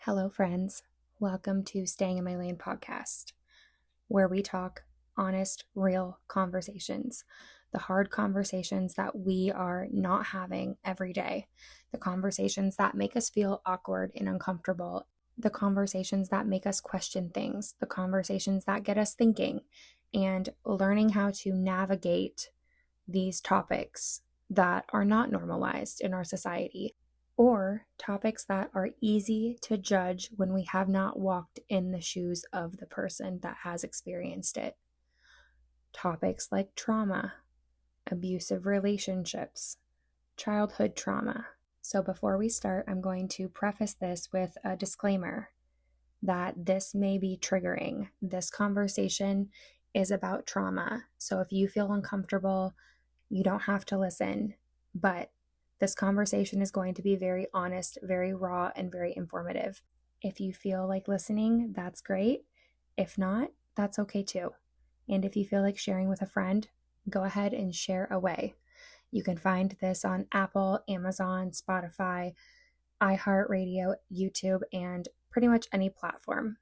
Hello, friends. Welcome to Staying in My Lane podcast, where we talk honest, real conversations, the hard conversations that we are not having every day, the conversations that make us feel awkward and uncomfortable, the conversations that make us question things, the conversations that get us thinking, and learning how to navigate these topics that are not normalized in our society, or topics that are easy to judge when we have not walked in the shoes of the person that has experienced it. Topics like trauma, abusive relationships, childhood trauma. So before we start, I'm going to preface this with a disclaimer that this may be triggering. This conversation is about trauma. So if you feel uncomfortable, you don't have to listen, but this conversation is going to be very honest, very raw, and very informative. If you feel like listening, that's great. If not, that's okay too. And if you feel like sharing with a friend, go ahead and share away. You can find this on Apple, Amazon, Spotify, iHeartRadio, YouTube, and pretty much any platform.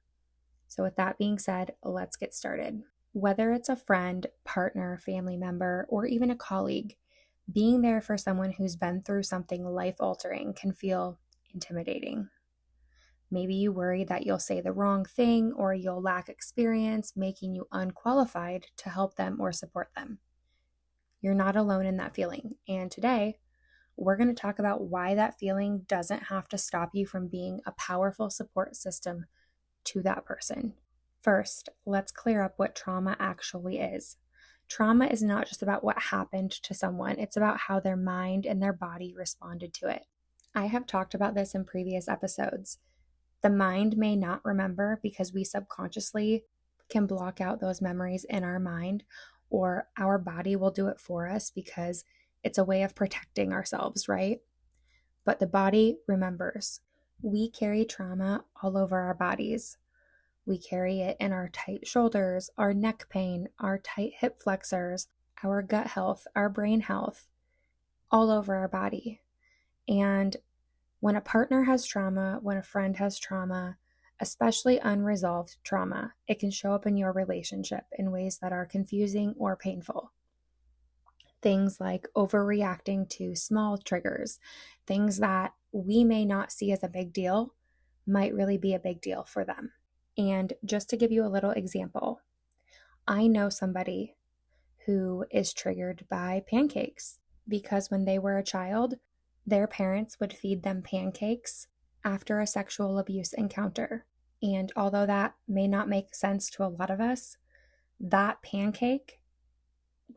So with that being said, let's get started. Whether it's a friend, partner, family member, or even a colleague, being there for someone who's been through something life-altering can feel intimidating. Maybe you worry that you'll say the wrong thing or you'll lack experience, making you unqualified to help them or support them. You're not alone in that feeling, and today, we're going to talk about why that feeling doesn't have to stop you from being a powerful support system to that person. First, let's clear up what trauma actually is. Trauma is not just about what happened to someone, it's about how their mind and their body responded to it. I have talked about this in previous episodes. The mind may not remember because we subconsciously can block out those memories in our mind, or our body will do it for us because it's a way of protecting ourselves, right? But the body remembers. We carry trauma all over our bodies. We carry it in our tight shoulders, our neck pain, our tight hip flexors, our gut health, our brain health, all over our body. And when a partner has trauma, when a friend has trauma, especially unresolved trauma, it can show up in your relationship in ways that are confusing or painful. Things like overreacting to small triggers, things that we may not see as a big deal, might really be a big deal for them. And just to give you a little example, I know somebody who is triggered by pancakes because when they were a child, their parents would feed them pancakes after a sexual abuse encounter. And although that may not make sense to a lot of us, that pancake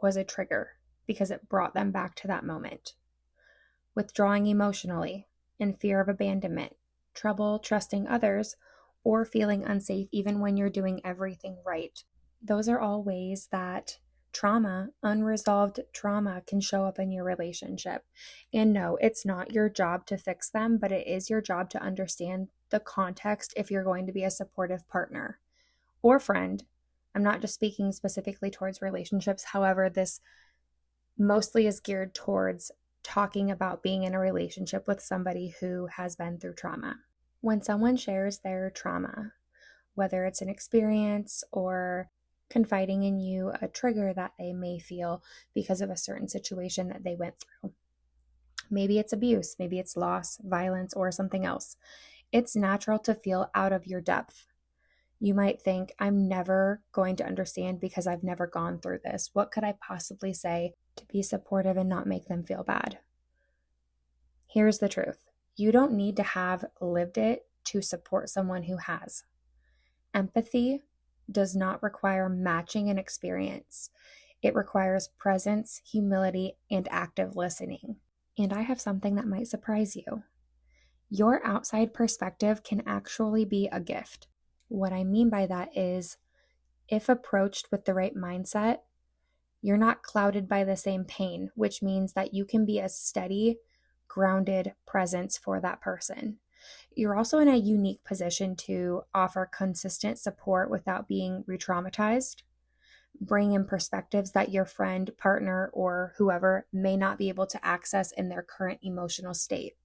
was a trigger because it brought them back to that moment. Withdrawing emotionally, in fear of abandonment, trouble trusting others, or feeling unsafe even when you're doing everything right. Those are all ways that trauma, unresolved trauma, can show up in your relationship. And no, it's not your job to fix them, but it is your job to understand the context if you're going to be a supportive partner or friend. I'm not just speaking specifically towards relationships. However, this mostly is geared towards talking about being in a relationship with somebody who has been through trauma. When someone shares their trauma, whether it's an experience or confiding in you a trigger that they may feel because of a certain situation that they went through, maybe it's abuse, maybe it's loss, violence, or something else, it's natural to feel out of your depth. You might think, I'm never going to understand because I've never gone through this. What could I possibly say to be supportive and not make them feel bad? Here's the truth. You don't need to have lived it to support someone who has. Empathy does not require matching an experience. It requires presence, humility, and active listening. And I have something that might surprise you. Your outside perspective can actually be a gift. What I mean by that is, if approached with the right mindset, you're not clouded by the same pain, which means that you can be a steady, grounded presence for that person. You're also in a unique position to offer consistent support without being re-traumatized. Bring in perspectives that your friend, partner, or whoever may not be able to access in their current emotional state.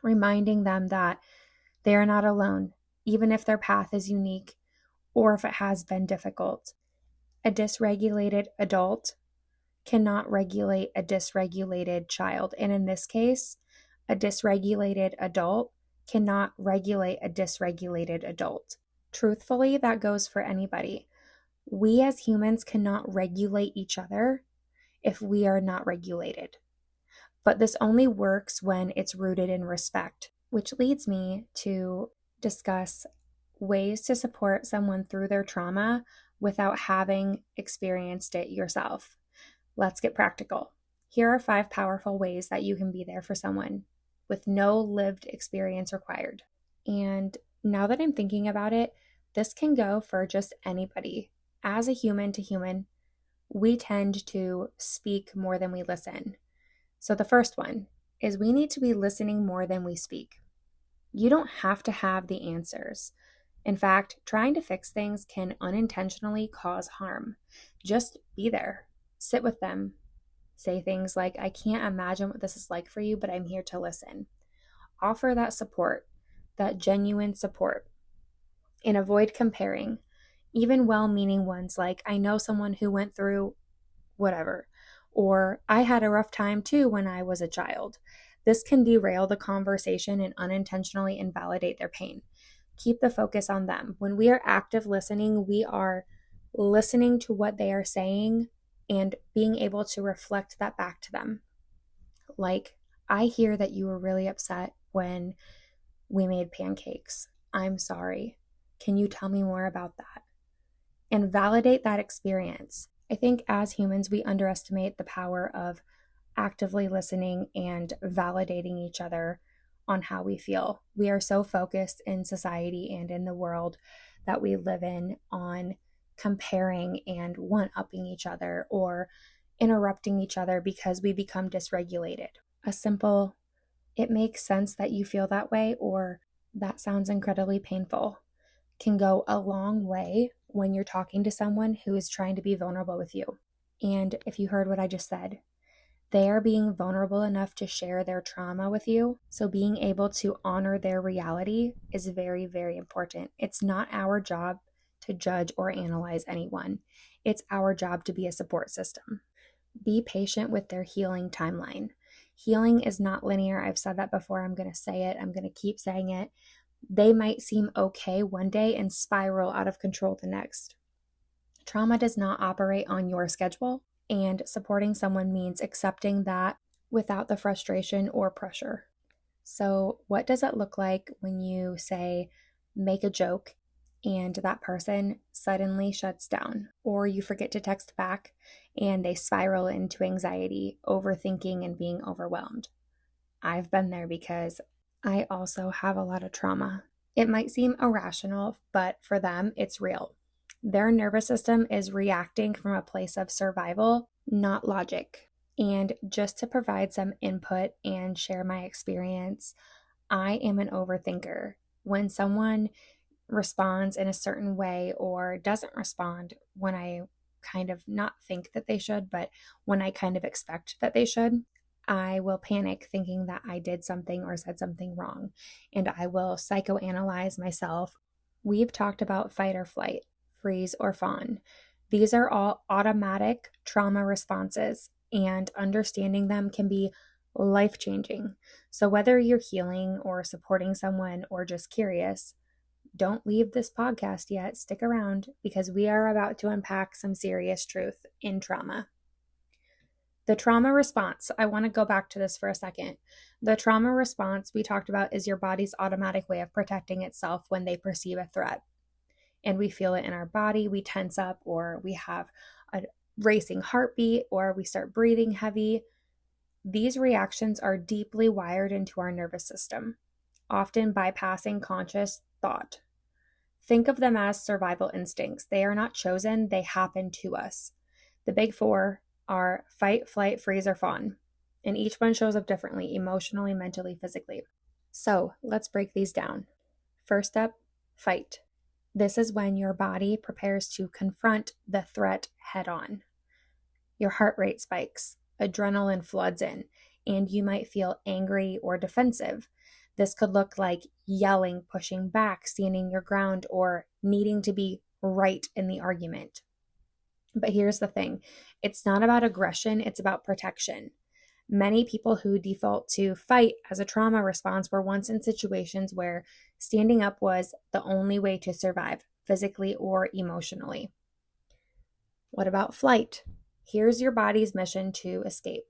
Reminding them that They are not alone, even if their path is unique or if it has been difficult. A dysregulated adult cannot regulate a dysregulated child. And in this case, a dysregulated adult cannot regulate a dysregulated adult. Truthfully, that goes for anybody. We as humans cannot regulate each other if we are not regulated. But this only works when it's rooted in respect, which leads me to discuss ways to support someone through their trauma without having experienced it yourself. Let's get practical. Here are 5 powerful ways that you can be there for someone with no lived experience required. And now that I'm thinking about it, this can go for just anybody. As a human to human, we tend to speak more than we listen. So the first one is we need to be listening more than we speak. You don't have to have the answers. In fact, trying to fix things can unintentionally cause harm. Just be there. Sit with them. Say things like, I can't imagine what this is like for you, but I'm here to listen. Offer that support, that genuine support. And avoid comparing, even well-meaning ones like, I know someone who went through whatever, or I had a rough time too when I was a child. This can derail the conversation and unintentionally invalidate their pain. Keep the focus on them. When we are active listening, we are listening to what they are saying and being able to reflect that back to them. Like, I hear that you were really upset when we made pancakes. I'm sorry. Can you tell me more about that? And validate that experience. I think as humans, we underestimate the power of actively listening and validating each other on how we feel. We are so focused in society and in the world that we live in on comparing and one-upping each other or interrupting each other because we become dysregulated. A simple, it makes sense that you feel that way, or that sounds incredibly painful, can go a long way when you're talking to someone who is trying to be vulnerable with you. And if you heard what I just said, they are being vulnerable enough to share their trauma with you. So being able to honor their reality is very, very important. It's not our job to judge or analyze anyone. It's our job to be a support system. Be patient with their healing timeline. Healing is not linear. I've said that before. I'm going to say it. I'm going to keep saying it. They might seem okay one day and spiral out of control the next. Trauma does not operate on your schedule, and supporting someone means accepting that without the frustration or pressure. So, what does it look like when you say, make a joke, and that person suddenly shuts down, or you forget to text back and they spiral into anxiety, overthinking, and being overwhelmed? I've been there because I also have a lot of trauma. It might seem irrational, but for them, it's real. Their nervous system is reacting from a place of survival, not logic. And just to provide some input and share my experience, I am an overthinker. When someone responds in a certain way or doesn't respond when I kind of not think that they should, but when I kind of expect that they should, I will panic thinking that I did something or said something wrong, and I will psychoanalyze myself. We've talked about fight or flight, freeze or fawn. These are all automatic trauma responses, and understanding them can be life-changing. So whether you're healing or supporting someone or just curious, don't leave this podcast yet. Stick around because we are about to unpack some serious truth in trauma. The trauma response, I want to go back to this for a second. The trauma response we talked about is your body's automatic way of protecting itself when they perceive a threat. And we feel it in our body, we tense up, or we have a racing heartbeat, or we start breathing heavy. These reactions are deeply wired into our nervous system, often bypassing conscious thought. Think of them as survival instincts. They are not chosen, they happen to us. The big 4 are fight, flight, freeze, or fawn, and each one shows up differently, emotionally, mentally, physically. So let's break these down. First up, fight. This is when your body prepares to confront the threat head on. Your heart rate spikes, adrenaline floods in, and you might feel angry or defensive. This could look like yelling, pushing back, standing your ground, or needing to be right in the argument. But here's the thing, it's not about aggression, it's about protection. Many people who default to fight as a trauma response were once in situations where standing up was the only way to survive, physically or emotionally. What about flight? Here's your body's mission to escape.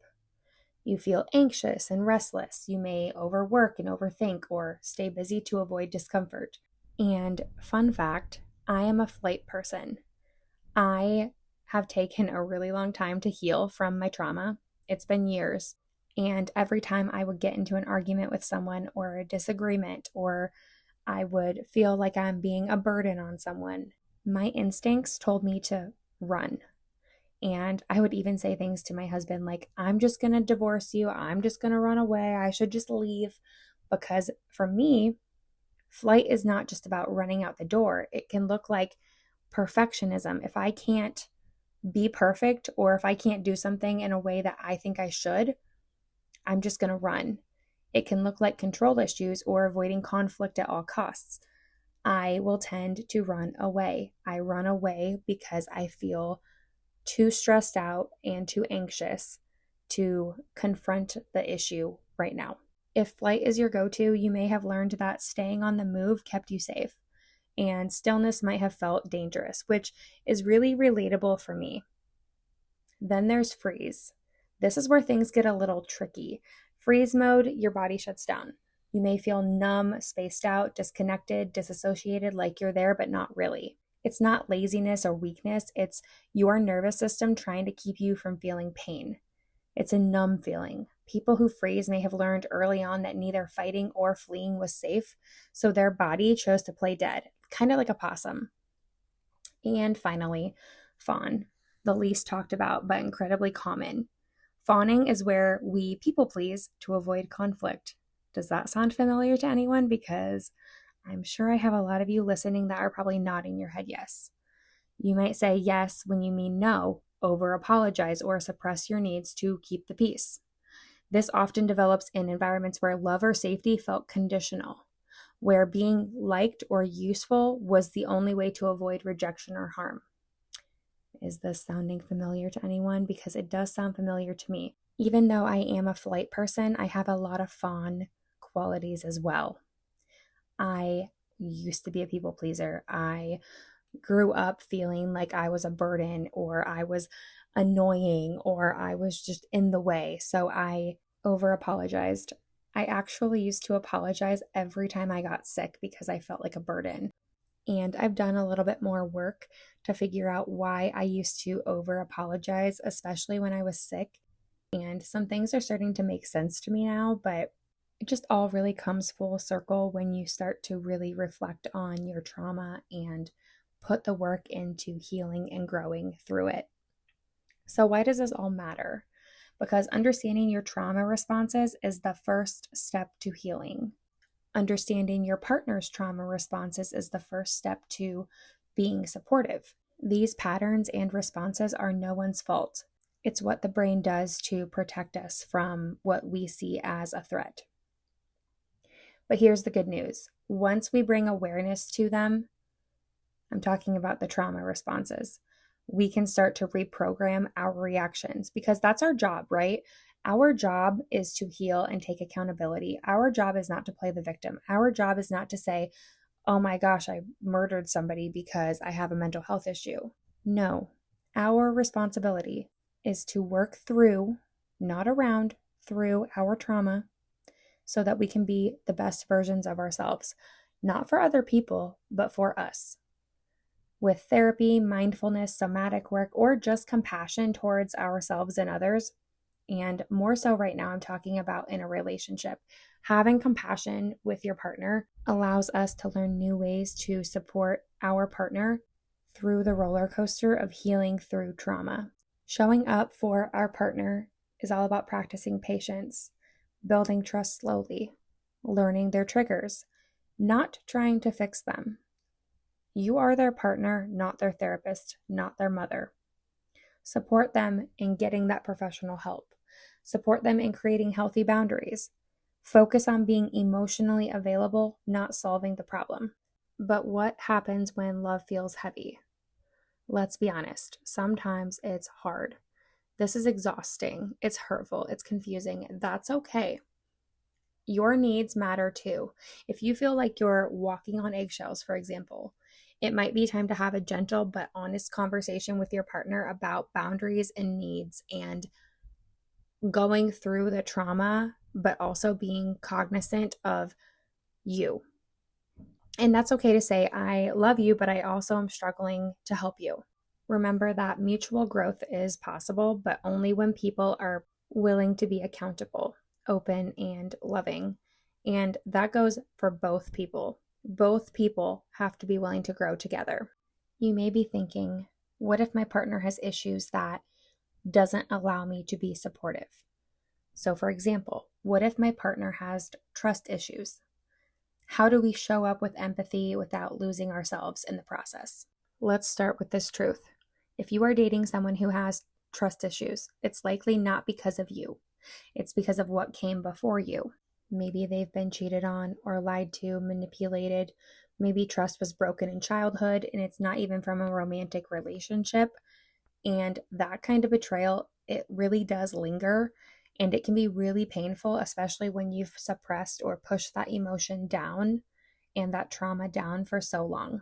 You feel anxious and restless. You may overwork and overthink or stay busy to avoid discomfort. And fun fact, I am a flight person. I have taken a really long time to heal from my trauma. It's been years. And every time I would get into an argument with someone or a disagreement, or I would feel like I'm being a burden on someone, my instincts told me to run. And I would even say things to my husband like, I'm just going to divorce you. I'm just going to run away. I should just leave. Because for me, flight is not just about running out the door. It can look like perfectionism. If I can't be perfect, or if I can't do something in a way that I think I should, I'm just going to run. It can look like control issues or avoiding conflict at all costs. I will tend to run away. I run away because I feel too stressed out and too anxious to confront the issue right now. If flight is your go-to, you may have learned that staying on the move kept you safe, and stillness might have felt dangerous, which is really relatable for me. Then there's freeze. This is where things get a little tricky. Freeze mode, your body shuts down. You may feel numb, spaced out, disconnected, disassociated, like you're there, but not really. It's not laziness or weakness. It's your nervous system trying to keep you from feeling pain. It's a numb feeling. People who freeze may have learned early on that neither fighting or fleeing was safe, so their body chose to play dead, kind of like a possum. And finally, fawn, the least talked about but incredibly common. Fawning is where we people please to avoid conflict. Does that sound familiar to anyone? Because I'm sure I have a lot of you listening that are probably nodding your head yes. You might say yes when you mean no, over apologize, or suppress your needs to keep the peace. This often develops in environments where love or safety felt conditional, where being liked or useful was the only way to avoid rejection or harm. Is this sounding familiar to anyone? Because it does sound familiar to me. Even though I am a flight person, I have a lot of fawn qualities as well. I used to be a people pleaser. I grew up feeling like I was a burden, or I was annoying, or I was just in the way. So I over apologized. I actually used to apologize every time I got sick because I felt like a burden. And I've done a little bit more work to figure out why I used to over apologize, especially when I was sick. And some things are starting to make sense to me now, but it just all really comes full circle when you start to really reflect on your trauma and put the work into healing and growing through it. So why does this all matter? Because understanding your trauma responses is the first step to healing. Understanding your partner's trauma responses is the first step to being supportive. These patterns and responses are no one's fault. It's what the brain does to protect us from what we see as a threat. But here's the good news. Once we bring awareness to them, I'm talking about the trauma responses, we can start to reprogram our reactions, because that's our job, right? Our job is to heal and take accountability. Our job is not to play the victim. Our job is not to say, oh my gosh, I murdered somebody because I have a mental health issue. No, our responsibility is to work through, not around, through our trauma so that we can be the best versions of ourselves, not for other people, but for us. With therapy, mindfulness, somatic work, or just compassion towards ourselves and others, and more so right now, I'm talking about in a relationship. Having compassion with your partner allows us to learn new ways to support our partner through the roller coaster of healing through trauma. Showing up for our partner is all about practicing patience, building trust slowly, learning their triggers, not trying to fix them. You are their partner, not their therapist, not their mother. Support them in getting that professional help. Support them in creating healthy boundaries. Focus on being emotionally available, not solving the problem. But what happens when love feels heavy? Let's be honest, sometimes it's hard. This is exhausting, it's hurtful, it's confusing. That's okay. Your needs matter too. If you feel like you're walking on eggshells, for example, it might be time to have a gentle but honest conversation with your partner about boundaries and needs and going through the trauma, but also being cognizant of you. And that's okay to say, I love you, but I also am struggling to help you. Remember that mutual growth is possible, but only when people are willing to be accountable, open, and loving. And that goes for both people. Both people have to be willing to grow together. You may be thinking, what if my partner has issues that doesn't allow me to be supportive? So, for example, what if my partner has trust issues? How do we show up with empathy without losing ourselves in the process? Let's start with this truth. If you are dating someone who has trust issues, it's likely not because of you. It's because of what came before you. Maybe they've been cheated on or lied to, manipulated. Maybe trust was broken in childhood and it's not even from a romantic relationship. And that kind of betrayal, it really does linger. And it can be really painful, especially when you've suppressed or pushed that emotion down and that trauma down for so long.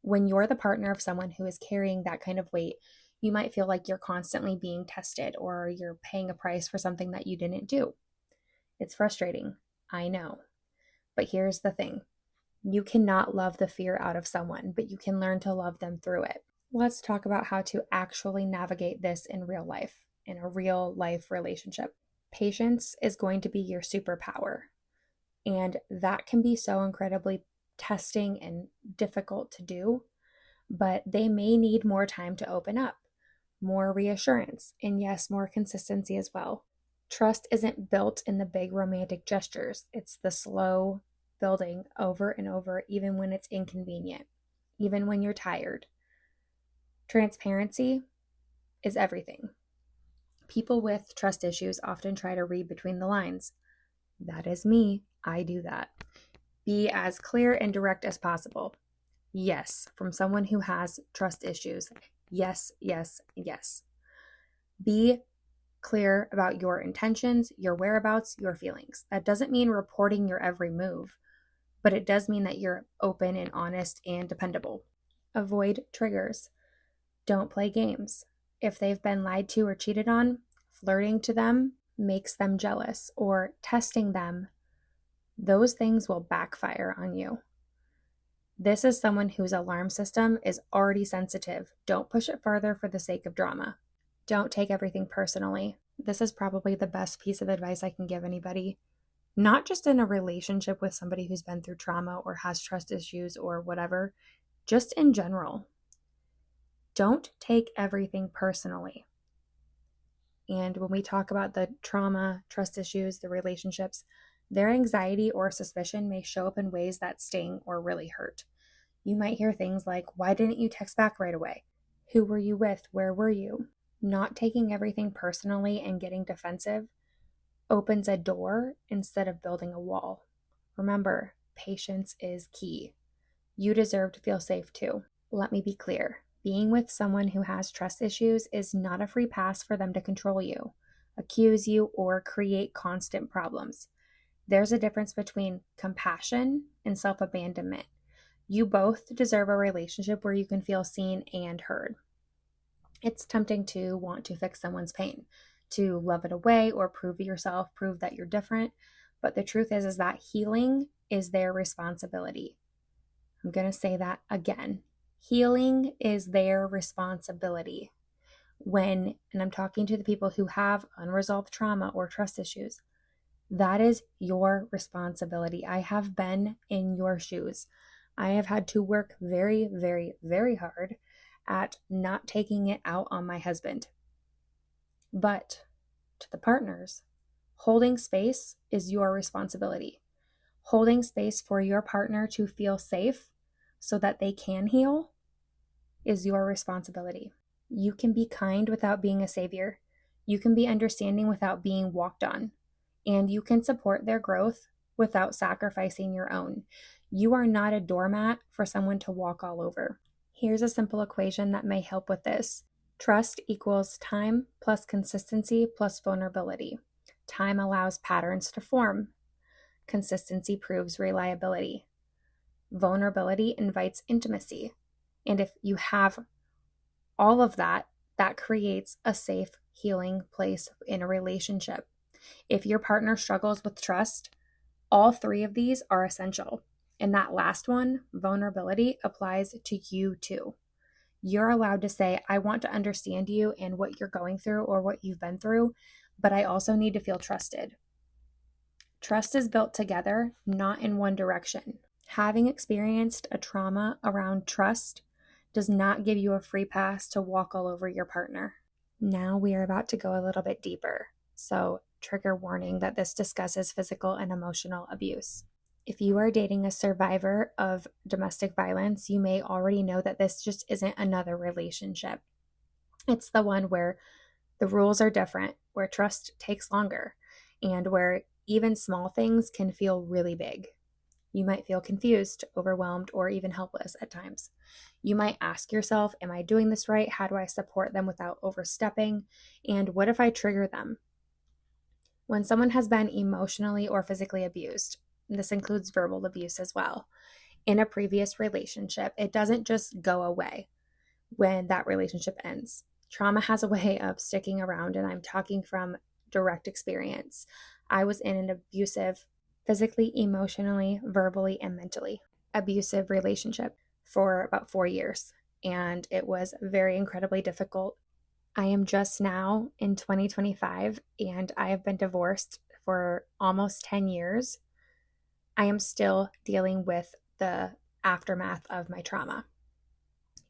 When you're the partner of someone who is carrying that kind of weight, you might feel like you're constantly being tested or you're paying a price for something that you didn't do. It's frustrating, I know. But here's the thing. You cannot love the fear out of someone, but you can learn to love them through it. Let's talk about how to actually navigate this in real life, in a real life relationship. Patience is going to be your superpower. And that can be so incredibly testing and difficult to do, but they may need more time to open up, more reassurance, and yes, more consistency as well. Trust isn't built in the big romantic gestures. It's the slow building over and over, even when it's inconvenient, even when you're tired. Transparency is everything. People with trust issues often try to read between the lines. That is me. I do that. Be as clear and direct as possible. Yes, from someone who has trust issues. Yes, yes, yes. Be clear about your intentions, your whereabouts, your feelings. That doesn't mean reporting your every move, but it does mean that you're open and honest and dependable. Avoid triggers. Don't play games. If they've been lied to or cheated on, flirting to them makes them jealous, or testing them, those things will backfire on you. This is someone whose alarm system is already sensitive. Don't push it further for the sake of drama. Don't take everything personally. This is probably the best piece of advice I can give anybody, not just in a relationship with somebody who's been through trauma or has trust issues or whatever, just in general. Don't take everything personally. And when we talk about the trauma, trust issues, the relationships, their anxiety or suspicion may show up in ways that sting or really hurt. You might hear things like, why didn't you text back right away? Who were you with? Where were you? Not taking everything personally and getting defensive opens a door instead of building a wall. Remember, patience is key. You deserve to feel safe too. Let me be clear. Being with someone who has trust issues is not a free pass for them to control you, accuse you, or create constant problems. There's a difference between compassion and self-abandonment. You both deserve a relationship where you can feel seen and heard. It's tempting to want to fix someone's pain, to love it away or prove yourself, prove that you're different. But the truth is that healing is their responsibility. I'm going to say that again. Healing is their responsibility. And I'm talking to the people who have unresolved trauma or trust issues, that is your responsibility. I have been in your shoes. I have had to work very, very, very hard at not taking it out on my husband. But to the partners, holding space is your responsibility. Holding space for your partner to feel safe so that they can heal is your responsibility. You can be kind without being a savior. You can be understanding without being walked on. and you can support their growth without sacrificing your own. You are not a doormat for someone to walk all over. Here's a simple equation that may help with this. Trust equals time plus consistency plus vulnerability. Time allows patterns to form. Consistency proves reliability. Vulnerability invites intimacy. And if you have all of that, that creates a safe, healing place in a relationship. If your partner struggles with trust, all three of these are essential. And that last one, vulnerability, applies to you too. You're allowed to say, I want to understand you and what you're going through or what you've been through, but I also need to feel trusted. Trust is built together, not in one direction. Having experienced a trauma around trust does not give you a free pass to walk all over your partner. Now we are about to go a little bit deeper. So, trigger warning that this discusses physical and emotional abuse. If you are dating a survivor of domestic violence, you may already know that this just isn't another relationship. It's the one where the rules are different, where trust takes longer, and where even small things can feel really big. You might feel confused, overwhelmed, or even helpless at times. You might ask yourself, am I doing this right? How do I support them without overstepping? And what if I trigger them? When someone has been emotionally or physically abused, this includes verbal abuse as well, in a previous relationship, it doesn't just go away when that relationship ends. Trauma has a way of sticking around, and I'm talking from direct experience. I was in an abusive, physically, emotionally, verbally, and mentally abusive relationship for about 4 years, and it was very incredibly difficult. I am just now in 2025, and I have been divorced for almost 10 years. I am still dealing with the aftermath of my trauma.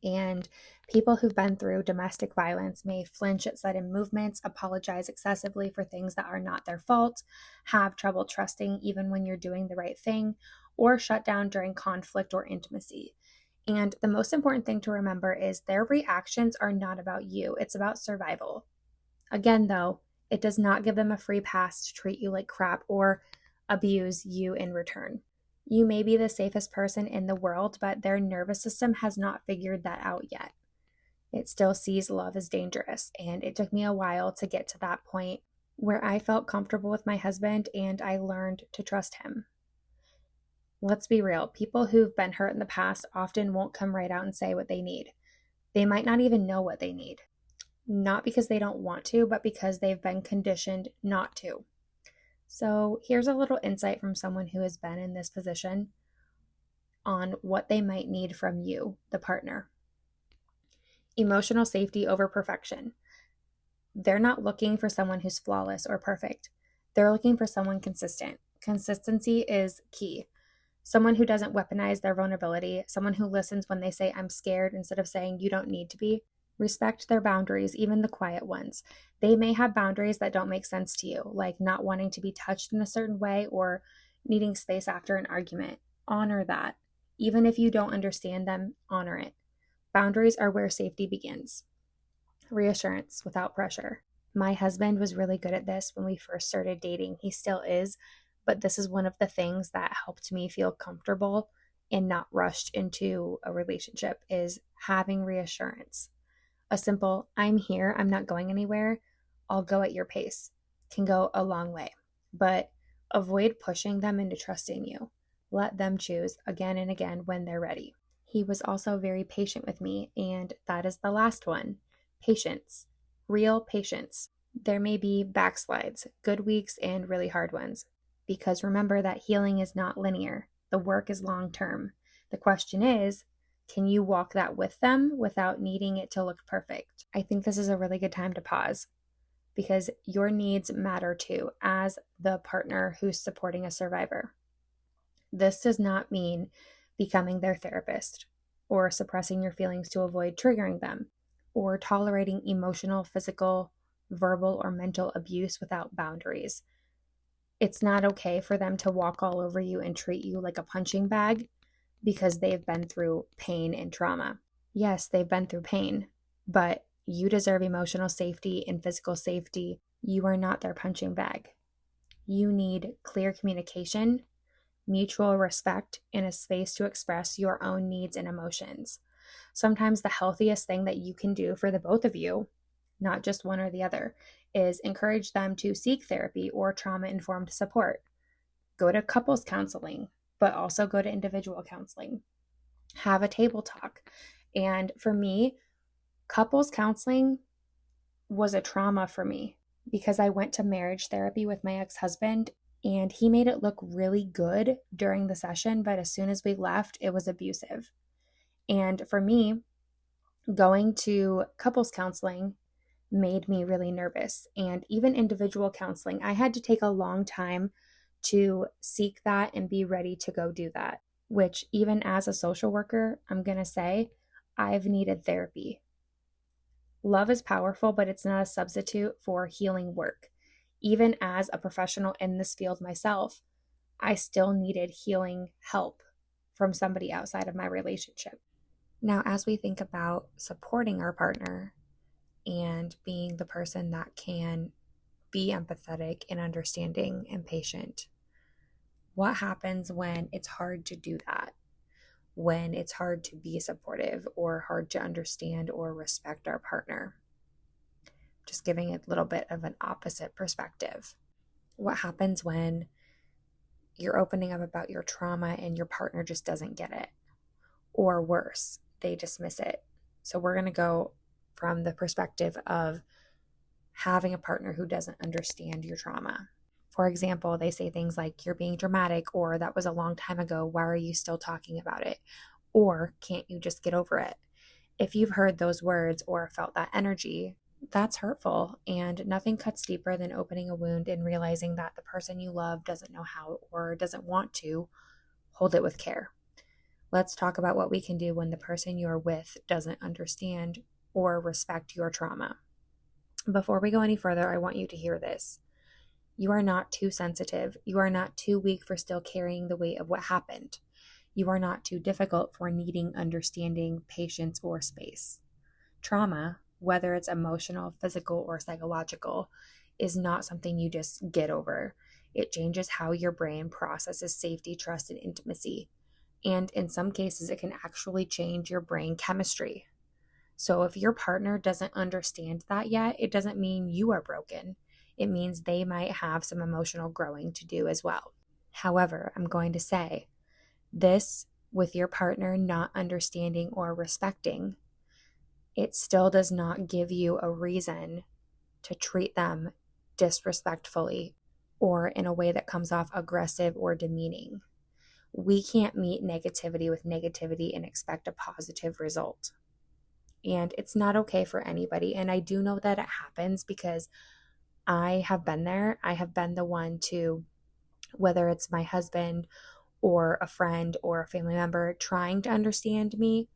And people who've been through domestic violence may flinch at sudden movements, apologize excessively for things that are not their fault, have trouble trusting even when you're doing the right thing, or shut down during conflict or intimacy. And the most important thing to remember is their reactions are not about you. It's about survival. Again, though, it does not give them a free pass to treat you like crap or abuse you in return. You may be the safest person in the world, but their nervous system has not figured that out yet. It still sees love as dangerous, and it took me a while to get to that point where I felt comfortable with my husband and I learned to trust him. Let's be real, people who've been hurt in the past often won't come right out and say what they need. They might not even know what they need. Not because they don't want to, but because they've been conditioned not to. So here's a little insight from someone who has been in this position on what they might need from you, the partner. Emotional safety over perfection. They're not looking for someone who's flawless or perfect. They're looking for someone consistent. Consistency is key. Someone who doesn't weaponize their vulnerability, someone who listens when they say, I'm scared, instead of saying, you don't need to be. Respect their boundaries, even the quiet ones. They may have boundaries that don't make sense to you, like not wanting to be touched in a certain way or needing space after an argument. Honor that. Even if you don't understand them, honor it. Boundaries are where safety begins. Reassurance without pressure. My husband was really good at this when we first started dating. He still is, but this is one of the things that helped me feel comfortable and not rushed into a relationship is having reassurance. A simple, I'm here, I'm not going anywhere, I'll go at your pace, can go a long way. But avoid pushing them into trusting you. Let them choose again and again when they're ready. He was also very patient with me, and that is the last one. Patience. Real patience. There may be backslides, good weeks, and really hard ones. Because remember that healing is not linear. The work is long term. The question is, can you walk that with them without needing it to look perfect? I think this is a really good time to pause because your needs matter too as the partner who's supporting a survivor. This does not mean becoming their therapist or suppressing your feelings to avoid triggering them or tolerating emotional, physical, verbal, or mental abuse without boundaries. It's not okay for them to walk all over you and treat you like a punching bag because they've been through pain and trauma. Yes, they've been through pain, but you deserve emotional safety and physical safety. You are not their punching bag. You need clear communication, mutual respect, and a space to express your own needs and emotions. Sometimes the healthiest thing that you can do for the both of you, not just one or the other, is encourage them to seek therapy or trauma-informed support. Go to couples counseling, but also go to individual counseling. Have a table talk. And for me, couples counseling was a trauma for me because I went to marriage therapy with my ex-husband and he made it look really good during the session, but as soon as we left, it was abusive. And for me, going to couples counseling made me really nervous. And even individual counseling, I had to take a long time to seek that and be ready to go do that, which even as a social worker, I'm going to say I've needed therapy. Love is powerful, but it's not a substitute for healing work. Even as a professional in this field myself, I still needed healing help from somebody outside of my relationship. Now, as we think about supporting our partner and being the person that can be empathetic and understanding and patient, what happens when it's hard to do that? When it's hard to be supportive or hard to understand or respect our partner? Just giving a little bit of an opposite perspective. What happens when you're opening up about your trauma and your partner just doesn't get it? Or worse, they dismiss it. So we're going to go from the perspective of having a partner who doesn't understand your trauma. For example, they say things like, you're being dramatic, or that was a long time ago, why are you still talking about it? Or can't you just get over it? If you've heard those words or felt that energy, that's hurtful, and nothing cuts deeper than opening a wound and realizing that the person you love doesn't know how or doesn't want to hold it with care. Let's talk about what we can do when the person you're with doesn't understand or respect your trauma. Before we go any further, I want you to hear this. You are not too sensitive. You are not too weak for still carrying the weight of what happened. You are not too difficult for needing understanding, patience, or space. Trauma, whether it's emotional, physical, or psychological, is not something you just get over. It changes how your brain processes safety, trust, and intimacy. And in some cases, it can actually change your brain chemistry. So if your partner doesn't understand that yet, it doesn't mean you are broken. It means they might have some emotional growing to do as well. However, I'm going to say this with your partner not understanding or respecting, it still does not give you a reason to treat them disrespectfully or in a way that comes off aggressive or demeaning. We can't meet negativity with negativity and expect a positive result. And it's not okay for anybody. And I do know that it happens because I have been there. I have been the one to, whether it's my husband or a friend or a family member trying to understand me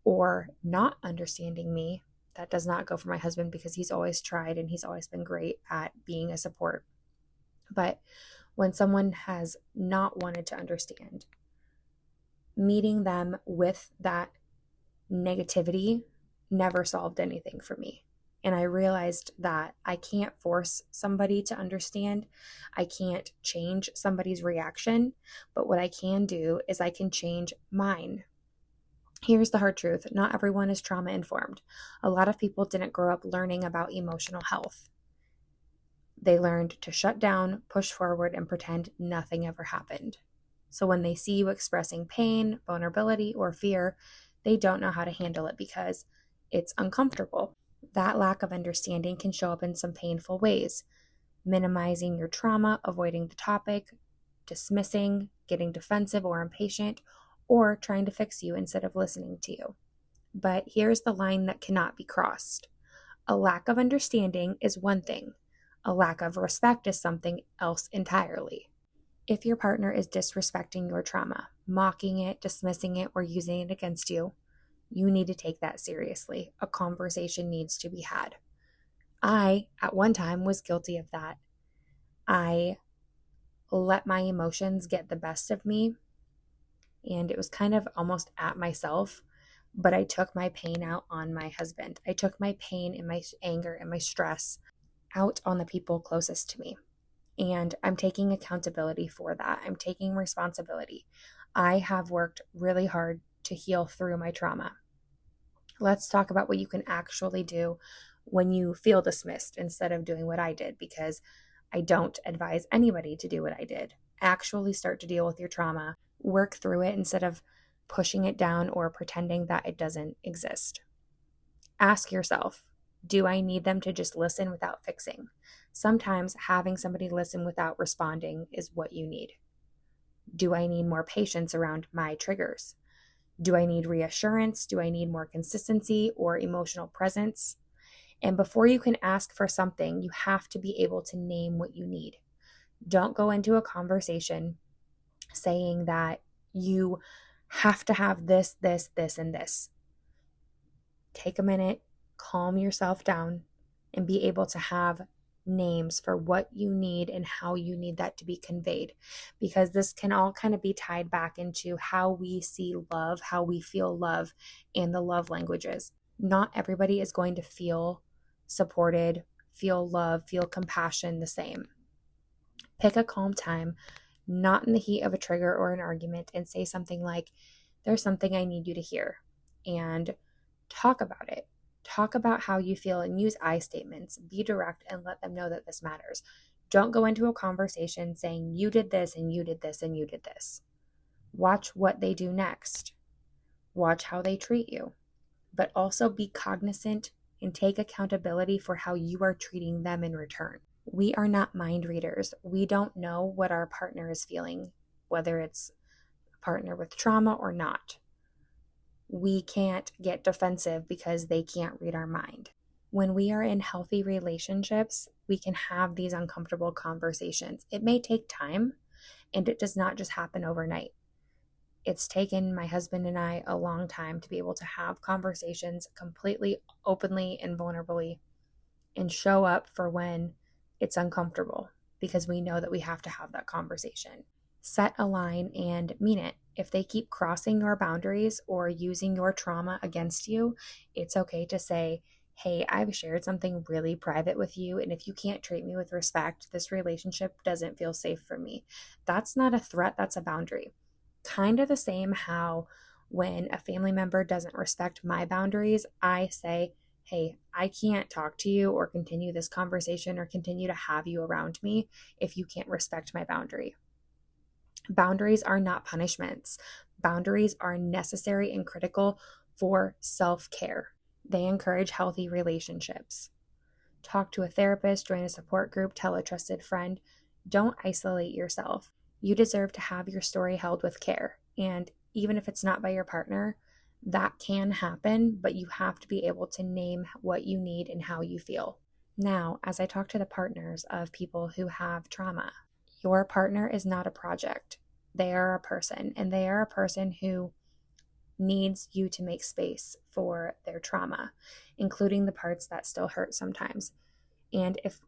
or not understanding me. That does not go for my husband because he's always tried and he's always been great at being a support. But when someone has not wanted to understand, meeting them with that negativity never solved anything for me. And I realized that I can't force somebody to understand. I can't change somebody's reaction. But what I can do is I can change mine. Here's the hard truth. Not everyone is trauma informed. A lot of people didn't grow up learning about emotional health. They learned to shut down, push forward, and pretend nothing ever happened. So when they see you expressing pain, vulnerability, or fear, they don't know how to handle it because it's uncomfortable. That lack of understanding can show up in some painful ways. Minimizing your trauma, avoiding the topic, dismissing, getting defensive or impatient, or trying to fix you instead of listening to you. But here's the line that cannot be crossed. A lack of understanding is one thing. A lack of respect is something else entirely. If your partner is disrespecting your trauma, mocking it, dismissing it, or using it against you, you need to take that seriously. A conversation needs to be had. I, at one time, was guilty of that. I let my emotions get the best of me, and it was kind of almost at myself, but I took my pain out on my husband. I took my pain and my anger and my stress out on the people closest to me. And I'm taking accountability for that. I'm taking responsibility. I have worked really hard to heal through my trauma. Let's talk about what you can actually do when you feel dismissed instead of doing what I did, because I don't advise anybody to do what I did. Actually start to deal with your trauma, work through it instead of pushing it down or pretending that it doesn't exist. Ask yourself, do I need them to just listen without fixing? Sometimes having somebody listen without responding is what you need. Do I need more patience around my triggers? Do I need reassurance? Do I need more consistency or emotional presence? And before you can ask for something, you have to be able to name what you need. Don't go into a conversation saying that you have to have this, and this. Take a minute, calm yourself down, and be able to have names for what you need and how you need that to be conveyed, because this can all kind of be tied back into how we see love, how we feel love, and the love languages. Not everybody is going to feel supported, feel love, feel compassion the same. Pick a calm time, not in the heat of a trigger or an argument, and say something like, there's something I need you to hear, and talk about it. Talk about how you feel and use I statements. Be direct and let them know that this matters. Don't go into a conversation saying you did this and you did this and you did this. Watch what they do next. Watch how they treat you. But also be cognizant and take accountability for how you are treating them in return. We are not mind readers. We don't know what our partner is feeling, whether it's a partner with trauma or not. We can't get defensive because they can't read our mind. When we are in healthy relationships, we can have these uncomfortable conversations. It may take time, and it does not just happen overnight. It's taken my husband and I a long time to be able to have conversations completely openly and vulnerably and show up for when it's uncomfortable, because we know that we have to have that conversation. Set a line and mean it. If they keep crossing your boundaries or using your trauma against you, it's okay to say, hey, I've shared something really private with you, and if you can't treat me with respect, this relationship doesn't feel safe for me. That's not a threat, that's a boundary. Kind of the same how when a family member doesn't respect my boundaries, I say, hey, I can't talk to you or continue this conversation or continue to have you around me if you can't respect my boundary. Boundaries are not punishments. Boundaries are necessary and critical for self-care. They encourage healthy relationships. Talk to a therapist, join a support group, tell a trusted friend. Don't isolate yourself. You deserve to have your story held with care. And even if it's not by your partner, that can happen, but you have to be able to name what you need and how you feel. Now, as I talk to the partners of people who have trauma, your partner is not a project. They are a person, and they are a person who needs you to make space for their trauma, including the parts that still hurt sometimes. And if,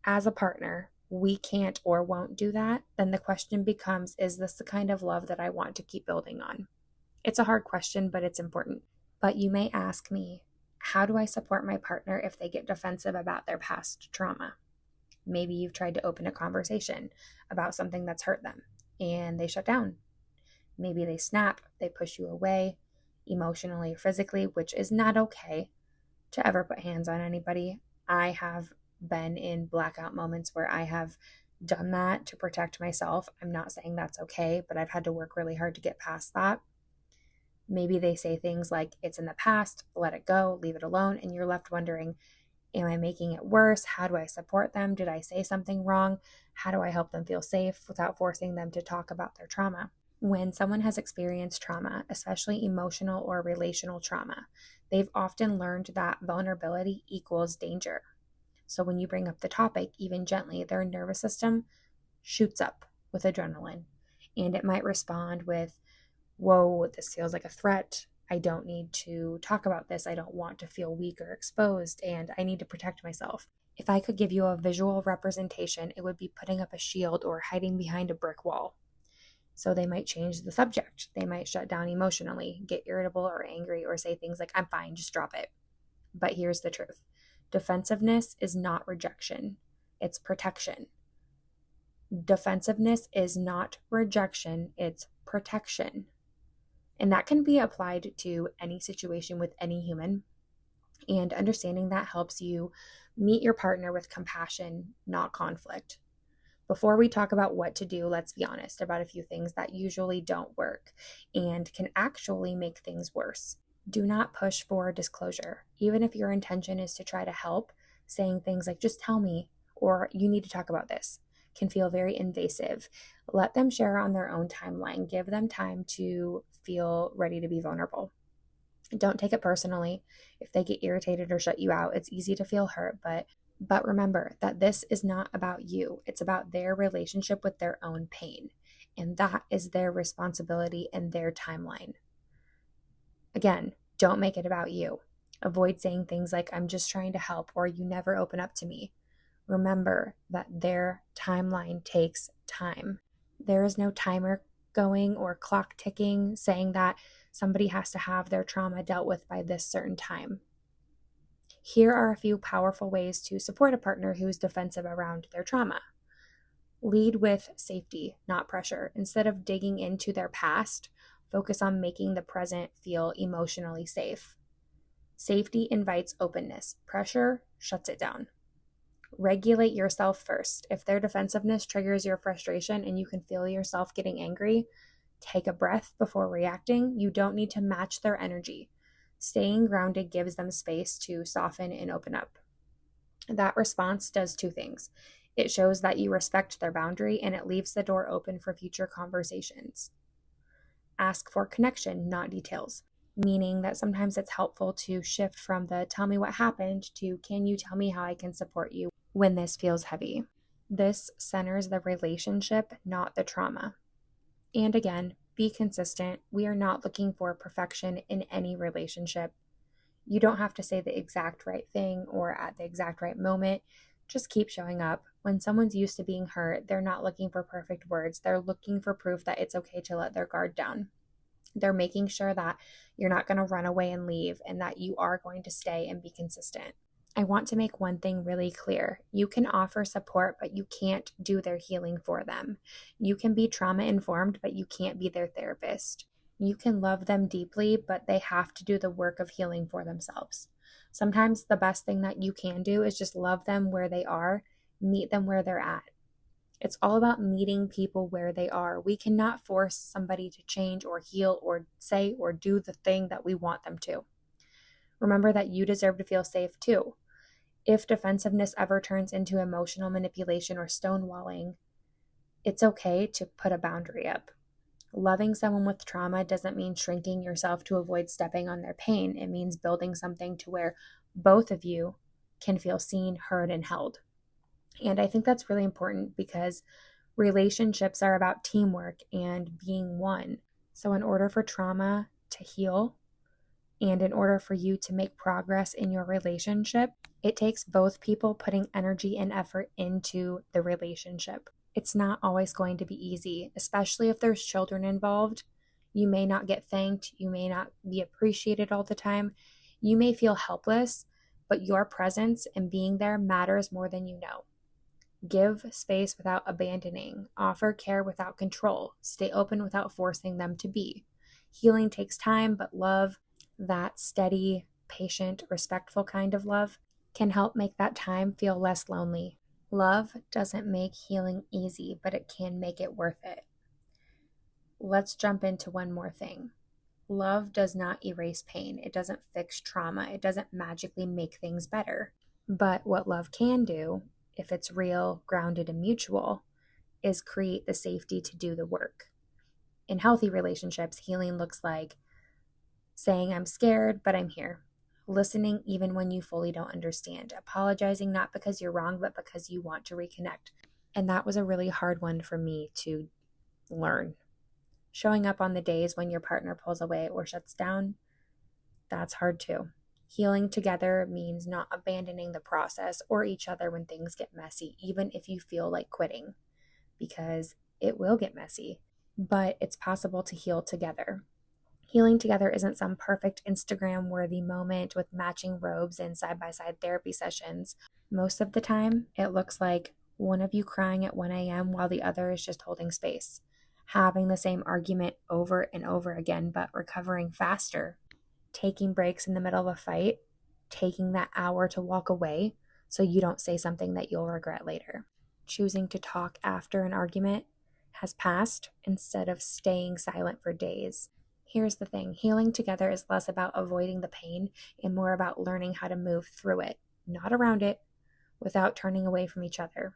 as a partner, we can't or won't do that, then the question becomes, is this the kind of love that I want to keep building on? It's a hard question, but it's important. But you may ask me, how do I support my partner if they get defensive about their past trauma? Maybe you've tried to open a conversation about something that's hurt them and they shut down. Maybe they snap, they push you away emotionally or physically, which is not okay to ever put hands on anybody. I have been in blackout moments where I have done that to protect myself. I'm not saying that's okay, but I've had to work really hard to get past that. Maybe they say things like, it's in the past, let it go, leave it alone, and you're left wondering, am I making it worse? How do I support them? Did I say something wrong? How do I help them feel safe without forcing them to talk about their trauma? When someone has experienced trauma, especially emotional or relational trauma, they've often learned that vulnerability equals danger. So when you bring up the topic, even gently, their nervous system shoots up with adrenaline, and it might respond with, whoa, this feels like a threat. I don't need to talk about this. I don't want to feel weak or exposed, and I need to protect myself. If I could give you a visual representation, it would be putting up a shield or hiding behind a brick wall. So they might change the subject. They might shut down emotionally, get irritable or angry, or say things like, I'm fine, just drop it. But here's the truth. Defensiveness is not rejection. It's protection. Defensiveness is not rejection, it's protection. And that can be applied to any situation with any human. And understanding that helps you meet your partner with compassion, not conflict. Before we talk about what to do, let's be honest about a few things that usually don't work and can actually make things worse. Do not push for disclosure. Even if your intention is to try to help, saying things like, just tell me, or you need to talk about this, can feel very invasive. Let them share on their own timeline. Give them time to feel ready to be vulnerable. Don't take it personally. If they get irritated or shut you out, it's easy to feel hurt, but remember that this is not about you. It's about their relationship with their own pain, and that is their responsibility and their timeline. Again, don't make it about you. Avoid saying things like, I'm just trying to help, or you never open up to me. Remember that their timeline takes time. There is no timer going or clock ticking saying that somebody has to have their trauma dealt with by this certain time. Here are a few powerful ways to support a partner who is defensive around their trauma. Lead with safety, not pressure. Instead of digging into their past, focus on making the present feel emotionally safe. Safety invites openness. Pressure shuts it down. Regulate yourself first. If their defensiveness triggers your frustration and you can feel yourself getting angry, take a breath before reacting. You don't need to match their energy. Staying grounded gives them space to soften and open up. That response does two things. It shows that you respect their boundary, and it leaves the door open for future conversations. Ask for connection, not details, meaning that sometimes it's helpful to shift from the tell me what happened to can you tell me how I can support you when this feels heavy. This centers the relationship, not the trauma. And again, be consistent. We are not looking for perfection in any relationship. You don't have to say the exact right thing or at the exact right moment. Just keep showing up. When someone's used to being hurt, they're not looking for perfect words. They're looking for proof that it's okay to let their guard down. They're making sure that you're not going to run away and leave, and that you are going to stay and be consistent. I want to make one thing really clear. You can offer support, but you can't do their healing for them. You can be trauma informed, but you can't be their therapist. You can love them deeply, but they have to do the work of healing for themselves. Sometimes the best thing that you can do is just love them where they are, meet them where they're at. It's all about meeting people where they are. We cannot force somebody to change or heal or say or do the thing that we want them to. Remember that you deserve to feel safe too. If defensiveness ever turns into emotional manipulation or stonewalling, it's okay to put a boundary up. Loving someone with trauma doesn't mean shrinking yourself to avoid stepping on their pain. It means building something to where both of you can feel seen, heard, and held. And I think that's really important because relationships are about teamwork and being one. So in order for trauma to heal, and in order for you to make progress in your relationship, it takes both people putting energy and effort into the relationship. It's not always going to be easy, especially if there's children involved. You may not get thanked. You may not be appreciated all the time. You may feel helpless, but your presence and being there matters more than you know. Give space without abandoning. Offer care without control. Stay open without forcing them to be. Healing takes time, but love, that steady, patient, respectful kind of love, can help make that time feel less lonely. Love doesn't make healing easy, but it can make it worth it. Let's jump into one more thing. Love does not erase pain. It doesn't fix trauma. It doesn't magically make things better. But what love can do, if it's real, grounded, and mutual, is create the safety to do the work. In healthy relationships, healing looks like saying, I'm scared, but I'm here. Listening even when you fully don't understand. Apologizing not because you're wrong, but because you want to reconnect. And that was a really hard one for me to learn. Showing up on the days when your partner pulls away or shuts down, that's hard too. Healing together means not abandoning the process or each other when things get messy, even if you feel like quitting, because it will get messy, but it's possible to heal together. Healing together isn't some perfect Instagram-worthy moment with matching robes and side-by-side therapy sessions. Most of the time, it looks like one of you crying at 1 a.m. while the other is just holding space, having the same argument over and over again, but recovering faster, taking breaks in the middle of a fight, taking that hour to walk away so you don't say something that you'll regret later, choosing to talk after an argument has passed instead of staying silent for days. Here's the thing, healing together is less about avoiding the pain and more about learning how to move through it, not around it, without turning away from each other.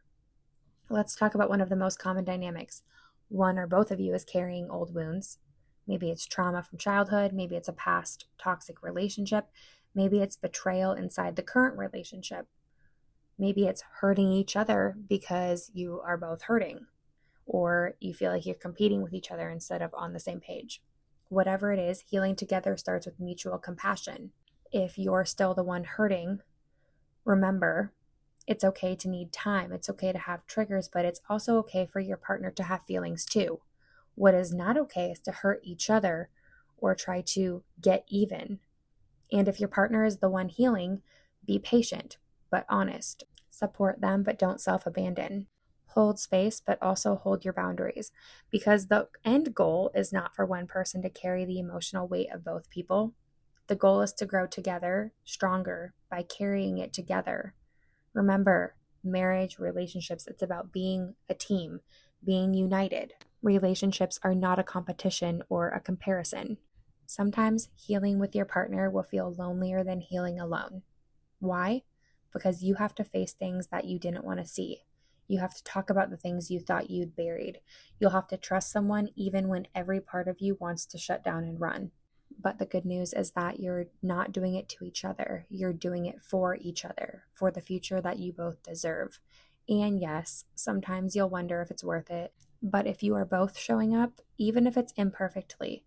Let's talk about one of the most common dynamics. One or both of you is carrying old wounds. Maybe it's trauma from childhood, maybe it's a past toxic relationship, maybe it's betrayal inside the current relationship. Maybe it's hurting each other because you are both hurting, or you feel like you're competing with each other instead of on the same page. Whatever it is, healing together starts with mutual compassion. If you're still the one hurting, remember, it's okay to need time. It's okay to have triggers, but it's also okay for your partner to have feelings too. What is not okay is to hurt each other or try to get even. And if your partner is the one healing, be patient, but honest. Support them, but don't self-abandon. Hold space, but also hold your boundaries, because the end goal is not for one person to carry the emotional weight of both people. The goal is to grow together, stronger, by carrying it together. Remember, marriage, relationships, it's about being a team, being united. Relationships are not a competition or a comparison. Sometimes healing with your partner will feel lonelier than healing alone. Why? Because you have to face things that you didn't want to see. You have to talk about the things you thought you'd buried. You'll have to trust someone even when every part of you wants to shut down and run. But the good news is that you're not doing it to each other. You're doing it for each other, for the future that you both deserve. And yes, sometimes you'll wonder if it's worth it. But if you are both showing up, even if it's imperfectly,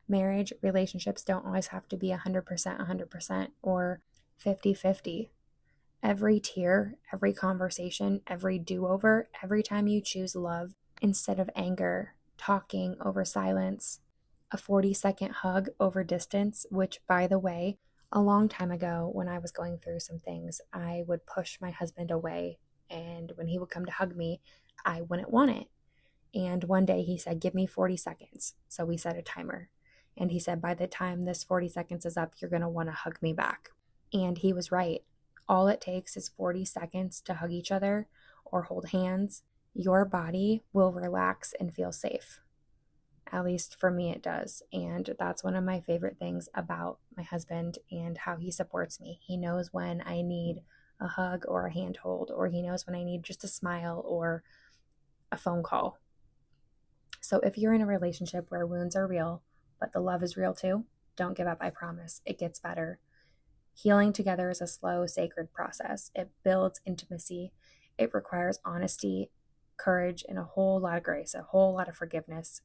marriage, relationships don't always have to be 100% or 50-50. Every tear, every conversation, every do-over, every time you choose love instead of anger, talking over silence, a 40-second hug over distance, which, by the way, a long time ago when I was going through some things, I would push my husband away, and when he would come to hug me, I wouldn't want it. And one day he said, give me 40 seconds. So we set a timer. And he said, by the time this 40 seconds is up, you're going to want to hug me back. And he was right. All it takes is 40 seconds to hug each other or hold hands. Your body will relax and feel safe. At least for me, it does. And that's one of my favorite things about my husband and how he supports me. He knows when I need a hug or a handhold, or he knows when I need just a smile or a phone call. So if you're in a relationship where wounds are real, but the love is real too, don't give up, I promise. It gets better. Healing together is a slow, sacred process. It builds intimacy. It requires honesty, courage, and a whole lot of grace, a whole lot of forgiveness.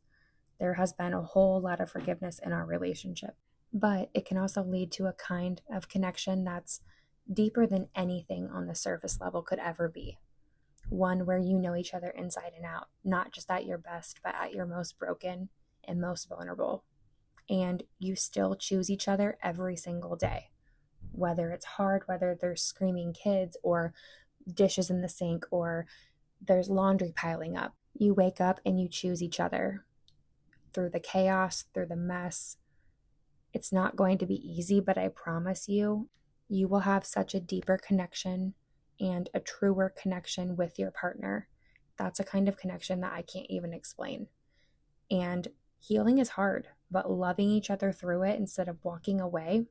There has been a whole lot of forgiveness in our relationship. But it can also lead to a kind of connection that's deeper than anything on the surface level could ever be. One where you know each other inside and out, not just at your best, but at your most broken and most vulnerable. And you still choose each other every single day. Whether it's hard, whether there's screaming kids or dishes in the sink or there's laundry piling up, you wake up and you choose each other through the chaos, through the mess. It's not going to be easy, but I promise you, you will have such a deeper connection and a truer connection with your partner. That's a kind of connection that I can't even explain. And healing is hard, but loving each other through it instead of walking away,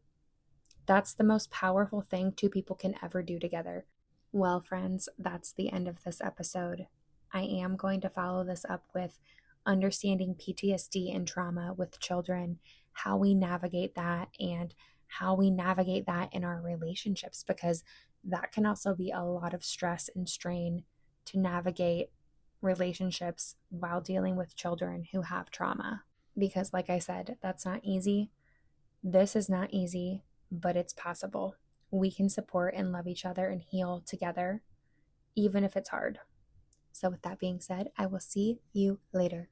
that's the most powerful thing two people can ever do together. Well, friends, that's the end of this episode. I am going to follow this up with understanding PTSD and trauma with children, how we navigate that, and how we navigate that in our relationships, because that can also be a lot of stress and strain to navigate relationships while dealing with children who have trauma. Because like I said, that's not easy. This is not easy, but it's possible. We can support and love each other and heal together, even if it's hard. So with that being said, I will see you later.